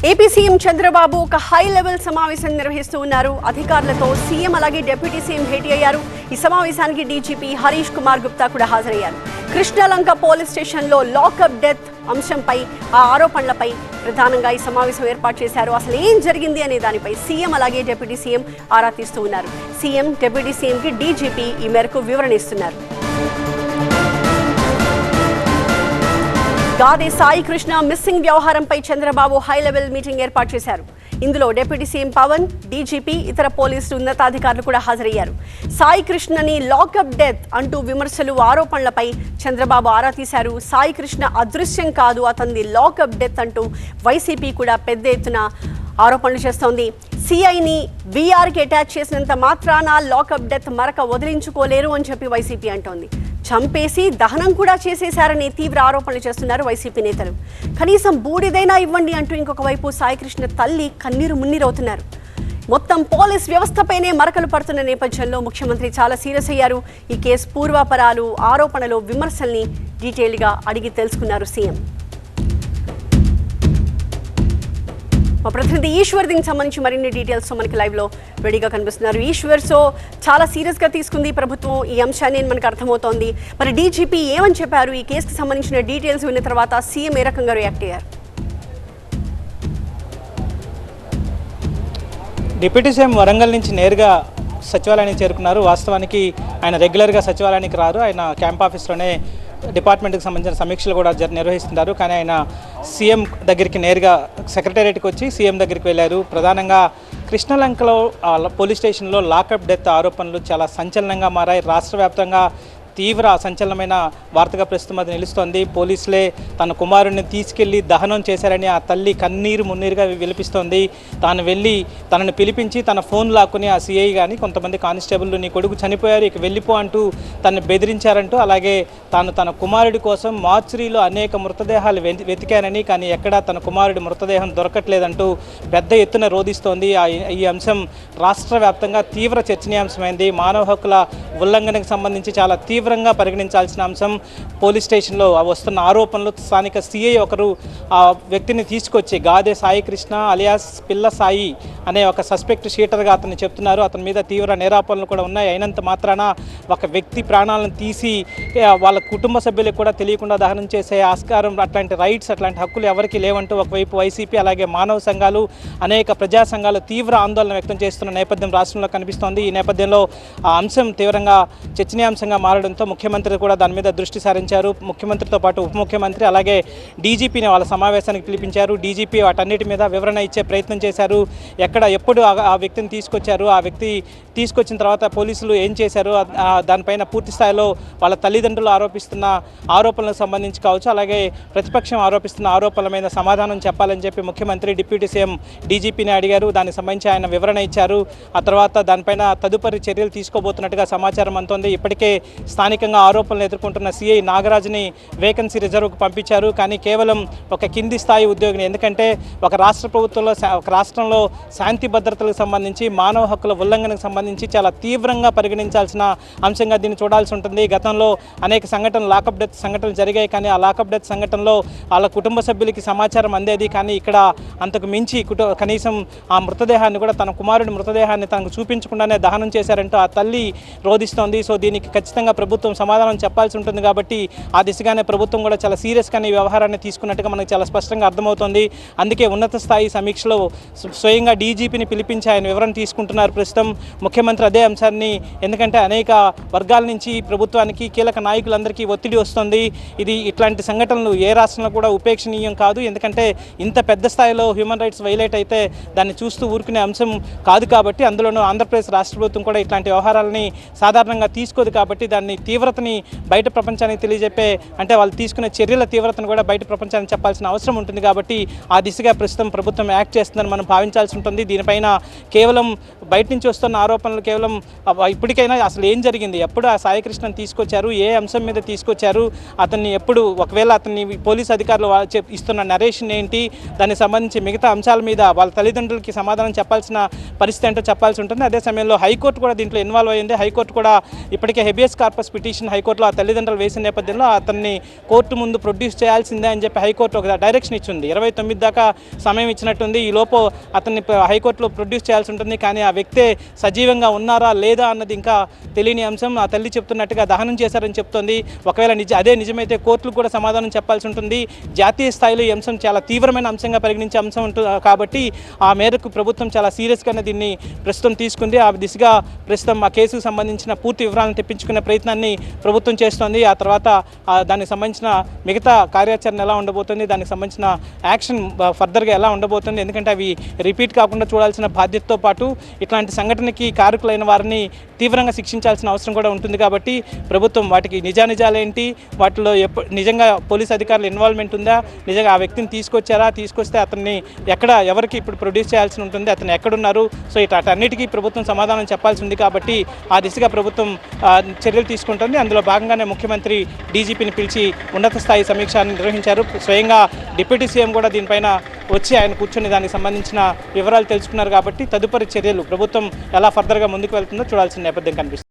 AP CM Chandrababu ఒక high level సమావేశం నిర్వహిస్తూ ఉన్నారు. అధికారులతో సీఎం అలాగే డిప్యూటీ సీఎం భేటీ అయ్యారు. ఈ సమావేశానికి డీజీపీ హరీష్ కుమార్ గుప్తా కూడా హాజరయ్యారు. కృష్ణలంక పోలీస్ స్టేషన్లో లాకప్ డెత్ అంశంపై ఆ ఆరోపణలపై ప్రధానంగా ఈ సమావేశం ఏర్పాటు చేశారు. అసలు ఏం జరిగింది అనే దానిపై సీఎం అలాగే డిప్యూటీ సీఎం ఆరా తీస్తూ ఉన్నారు. సీఎం డిప్యూటీ సీఎంకి డీజీపీ ఈ మేరకు వివరణ ఇస్తున్నారు. గాదే సాయి కృష్ణ మిస్సింగ్ వ్యవహారంపై చంద్రబాబు హై లెవెల్ మీటింగ్ ఏర్పాటు చేశారు. ఇందులో డిప్యూటీ సీఎం పవన్, డీజీపీ, ఇతర పోలీసు ఉన్నతాధికారులు కూడా హాజరయ్యారు. సాయి కృష్ణని లాకప్ డెత్ అంటూ విమర్శలు, ఆరోపణలపై చంద్రబాబు ఆరా తీశారు. సాయి కృష్ణ అదృశ్యం కాదు, అతనిది లాకప్ డెత్ అంటూ వైసీపీ కూడా పెద్ద ఎత్తున ఆరోపణలు చేస్తోంది. సిఐని వీఆర్కి అటాచ్ చేసినంత మాత్రాన లాకప్ డెత్ మరక వదిలించుకోలేరు అని చెప్పి వైసీపీ అంటోంది. చంపేసి దహనం కూడా చేసేశారని తీవ్ర ఆరోపణలు చేస్తున్నారు వైసీపీ నేతలు. కనీసం బూడిదైనా ఇవ్వండి అంటూ ఇంకొక వైపు సాయికృష్ణ తల్లి కన్నీరు మున్నీరవుతున్నారు. మొత్తం పోలీస్ వ్యవస్థపైనే మరకలు పడుతున్న నేపథ్యంలో ముఖ్యమంత్రి చాలా సీరియస్ అయ్యారు. ఈ కేసు పూర్వాపరాలు, ఆరోపణలు, విమర్శల్ని డీటెయిల్గా అడిగి తెలుసుకున్నారు సీఎం. మా ప్రతినిధి ఈశ్వర్ దీనికి సంబంధించి మరిన్ని డీటెయిల్స్ మనకి లైవ్లో రెడీగా కనిపిస్తున్నారు. ఈశ్వర్, సో చాలా సీరియస్గా తీసుకుంది ప్రభుత్వం ఈ అంశాన్ని మనకు అర్థమవుతోంది. మరి డీజీపీ ఏమని చెప్పారు? ఈ కేసుకి సంబంధించిన డీటెయిల్స్ విన్న తర్వాత సీఎం ఏ రకంగా రియాక్ట్ అయ్యారు? డిప్యూటీ సీఎం వరంగల్ నుంచి నేరుగా సచివాలయానికి చేరుకున్నారు. వాస్తవానికి ఆయన రెగ్యులర్గా సచివాలయానికి రారు. ఆయన క్యాంప్ ఆఫీస్లోనే డిపార్ట్మెంట్కి సంబంధించిన సమీక్షలు కూడా నిర్వహిస్తున్నారు. కానీ ఆయన సీఎం దగ్గరికి నేరుగా సెక్రటేరియట్కి వచ్చి సీఎం దగ్గరికి వెళ్ళారు. ప్రధానంగా కృష్ణలంకలో పోలీస్ స్టేషన్లో లాకప్ డెత్ ఆరోపణలు చాలా సంచలనంగా మారాయి. రాష్ట్ర వ్యాప్తంగా తీవ్ర సంచలనమైన వార్తగా ప్రస్తుతం అది నిలుస్తోంది. పోలీసులే తన కుమారుడిని తీసుకెళ్లి దహనం చేశారని ఆ తల్లి కన్నీరు మున్నీరుగా విలిపిస్తోంది. తాను వెళ్ళి తనను పిలిపించి తన ఫోన్ లాక్కుని ఆ సిఐ కానీ కొంతమంది కానిస్టేబుల్ నీ కొడుకు చనిపోయారు, ఇక వెళ్ళిపో అంటూ తనను బెదిరించారంటూ, అలాగే తన కుమారుడి కోసం మార్చురీలో అనేక మృతదేహాలు వెతికానని, కానీ ఎక్కడా తన కుమారుడి మృతదేహం దొరకట్లేదంటూ పెద్ద ఎత్తున రోధిస్తోంది. ఈ అంశం రాష్ట్ర వ్యాప్తంగా తీవ్ర చర్చనీయాంశమైంది. మానవ హక్కుల ఉల్లంఘనకు సంబంధించి చాలా తీవ్రంగా పరిగణించాల్సిన అంశం. పోలీస్ స్టేషన్లో వస్తున్న ఆరోపణలు, స్థానిక సిఐ ఒకరు ఆ వ్యక్తిని తీసుకొచ్చి గాదే సాయి కృష్ణ అలియాస్ పిల్ల సాయి అనే ఒక సస్పెక్ట్ షీటర్గా అతన్ని చెప్తున్నారు. అతని మీద తీవ్ర నేరాపణలు కూడా ఉన్నాయి. అయినంత మాత్రాన ఒక వ్యక్తి ప్రాణాలను తీసి వాళ్ళ కుటుంబ సభ్యులకు కూడా తెలియకుండా దహనం చేసే ఆస్కారం, అట్లాంటి రైట్స్, అట్లాంటి హక్కులు ఎవరికి లేవంటూ ఒకవైపు వైసీపీ అలాగే మానవ సంఘాలు, అనేక ప్రజా సంఘాలు తీవ్ర ఆందోళన వ్యక్తం చేస్తున్న నేపథ్యం రాష్ట్రంలో కనిపిస్తోంది. ఈ నేపథ్యంలో ఆ అంశం తీవ్రంగా చర్చనీయాంశంగా మారడంతో ముఖ్యమంత్రి కూడా దాని మీద దృష్టి సారించారు. ముఖ్యమంత్రితో పాటు ఉప ముఖ్యమంత్రి అలాగే డీజీపీని వాళ్ళ సమావేశానికి పిలిపించారు. డీజీపీ వాటన్నిటి మీద వివరణ ఇచ్చే ప్రయత్నం చేశారు. ఎప్పుడు ఆ వ్యక్తిని తీసుకొచ్చారు, ఆ వ్యక్తి తీసుకొచ్చిన తర్వాత పోలీసులు ఏం చేశారు, దానిపైన పూర్తి స్థాయిలో వాళ్ళ తల్లిదండ్రులు ఆరోపిస్తున్న ఆరోపణలకు సంబంధించి కావచ్చు, అలాగే ప్రతిపక్షం ఆరోపిస్తున్న ఆరోపణల మీద సమాధానం చెప్పాలని చెప్పి ముఖ్యమంత్రి డిప్యూటీ సీఎం డీజీపీని అడిగారు. దానికి సంబంధించి ఆయన వివరణ ఇచ్చారు. ఆ తర్వాత దానిపైన తదుపరి చర్యలు తీసుకోబోతున్నట్టుగా సమాచారం అందుతోంది. ఇప్పటికే స్థానికంగా ఆరోపణలు ఎదుర్కొంటున్న సిఐ నాగరాజుని వేకెన్సీ రిజర్వ్కు పంపించారు. కానీ కేవలం ఒక కింది స్థాయి ఉద్యోగిని, ఎందుకంటే ఒక రాష్ట్ర ప్రభుత్వంలో ఒక రాష్ట్రంలో శాంతి భద్రతలకు సంబంధించి, మానవ హక్కుల ఉల్లంఘనకు సంబంధించి చాలా తీవ్రంగా పరిగణించాల్సిన అంశంగా దీన్ని చూడాల్సి ఉంటుంది. గతంలో అనేక సంఘటనలు, లాకప్ డెత్ సంఘటనలు జరిగాయి. కానీ ఆ లాకప్ డెత్ సంఘటనలో వాళ్ళ కుటుంబ సభ్యులకి సమాచారం అందేది. కానీ ఇక్కడ అంతకు మించి కనీసం ఆ మృతదేహాన్ని కూడా, తన కుమారుడి మృతదేహాన్ని తనకు చూపించకుండానే దహనం చేశారంటూ ఆ తల్లి రోధిస్తోంది. సో దీనికి ఖచ్చితంగా ప్రభుత్వం సమాధానం చెప్పాల్సి ఉంటుంది. కాబట్టి ఆ దిశగానే ప్రభుత్వం కూడా చాలా సీరియస్గానే ఈ వ్యవహారాన్ని తీసుకున్నట్టుగా మనకు చాలా స్పష్టంగా అర్థమవుతుంది. అందుకే ఉన్నత స్థాయి సమీక్షలో స్వయంగా డీజీపీని పిలిపించి ఆయన వివరణ తీసుకుంటున్నారు ప్రస్తుతం ముఖ్యమంత్రి అదే అంశాన్ని. ఎందుకంటే అనేక వర్గాల నుంచి ప్రభుత్వానికి, కీలక నాయకులందరికీ ఒత్తిడి వస్తుంది. ఇట్లాంటి సంఘటనలు ఏ రాష్ట్రంలో కూడా ఉపేక్షణీయం కాదు. ఎందుకంటే ఇంత పెద్ద స్థాయిలో హ్యూమన్ రైట్స్ వైలేట్ అయితే దాన్ని చూస్తూ ఊరుకునే అంశం కాదు. కాబట్టి అందులోనూ ఆంధ్రప్రదేశ్ రాష్ట్ర ప్రభుత్వం కూడా ఇట్లాంటి వ్యవహారాలని సాధారణంగా తీసుకోదు. కాబట్టి దాన్ని తీవ్రతని బయట ప్రపంచానికి తెలియజెప్పే, అంటే వాళ్ళు తీసుకునే చర్యల తీవ్రతను కూడా బయట ప్రపంచానికి చెప్పాల్సిన అవసరం ఉంటుంది. కాబట్టి ఆ దిశగా ప్రస్తుతం ప్రభుత్వం యాక్ట్ చేస్తుందని మనం భావించాల్సి ఉంటుంది. దీనిపైన కేవలం బయట నుంచి వస్తున్న ఆరోపణలు కేవలం ఇప్పటికైనా అసలు ఏం జరిగింది, ఎప్పుడు ఆ సాయికృష్ణను తీసుకొచ్చారు, ఏ అంశం మీద తీసుకొచ్చారు, అతన్ని ఎప్పుడు, ఒకవేళ అతన్ని పోలీసు అధికారులు ఇస్తున్న నరేషన్ ఏంటి, దానికి సంబంధించి మిగతా అంశాల మీద వాళ్ళ తల్లిదండ్రులకి సమాధానం చెప్పాల్సిన పరిస్థితి ఏంటో చెప్పాల్సి ఉంటుంది. అదే సమయంలో హైకోర్టు కూడా దీంట్లో ఇన్వాల్వ్ అయ్యింది. హైకోర్టు కూడా ఇప్పటికే హెబియస్ కార్పస్ హేబియస్ పిటిషన్ హైకోర్టులో ఆ తల్లిదండ్రులు వేసిన నేపథ్యంలో అతన్ని కోర్టు ముందు ప్రొడ్యూస్ చేయాల్సిందే అని చెప్పి హైకోర్టు ఒక డైరెక్షన్ ఇచ్చింది. 29 దాకా సమయం ఇచ్చినట్టుంది. ఈ లోపు అతన్ని హైకోర్టులో ప్రొడ్యూస్ చేయాల్సి ఉంటుంది. కానీ ఆ వ్యక్తే సజీవంగా ఉన్నారా లేదా అన్నది ఇంకా తెలియని అంశం. ఆ తల్లి చెప్తున్నట్టుగా దహనం చేశారని చెప్తోంది. ఒకవేళ అదే నిజమైతే కోర్టులు కూడా సమాధానం చెప్పాల్సి ఉంటుంది. జాతీయ స్థాయిలో ఈ అంశం చాలా తీవ్రమైన అంశంగా పరిగణించే అంశం ఉంటుంది కాబట్టి ఆ మేరకు ప్రభుత్వం చాలా సీరియస్గానే దీన్ని ప్రస్తుతం తీసుకుంది. ఆ దిశగా ప్రస్తుతం ఆ కేసుకు సంబంధించిన పూర్తి వివరాలను తెప్పించుకునే ప్రయత్నాన్ని ప్రభుత్వం చేస్తోంది. ఆ తర్వాత దానికి సంబంధించిన మిగతా కార్యాచరణ ఎలా ఉండబోతుంది, దానికి సంబంధించిన యాక్షన్ ఫర్దర్గా ఎలా ఉండబోతుంది, ఎందుకంటే అవి రిపీట్ కాకుండా చూడాల్సిన బాధ్యతతో పాటు ఇట్లాంటి సంఘటనకి కారకులైన వారిని తీవ్రంగా శిక్షించాల్సిన అవసరం కూడా ఉంటుంది. కాబట్టి ప్రభుత్వం వాటికి నిజానిజాలేంటి, వాటిలో నిజంగా పోలీస్ అధికారుల ఇన్వాల్వ్మెంట్ ఉందా, నిజంగా ఆ వ్యక్తిని తీసుకొస్తే అతన్ని ఎవరికి ఇప్పుడు ప్రొడ్యూస్ చేయాల్సి ఉంటుంది, అతను ఎక్కడున్నారు, సో అన్నిటికీ ప్రభుత్వం సమాధానం చెప్పాల్సి ఉంది. కాబట్టి ఆ దిశగా ప్రభుత్వం చర్యలు తీసుకుంటుంది. అందులో భాగంగానే ముఖ్యమంత్రి డీజీపీని పిలిచి ఉన్నత స్థాయి సమీక్ష నిర్వహించారు. స్వయంగా డిప్యూటీ సీఎం కూడా దీనిపైన వచ్చి ఆయన కూర్చొని దానికి సంబంధించిన వివరాలు తెలుసుకున్నారు. కాబట్టి తదుపరి చర్యలు ప్రభుత్వం ఎలా ఫర్దర్గా ముందుకు వెళ్తుందో చూడాల్సిన నేపథ్యం కనిపిస్తుంది.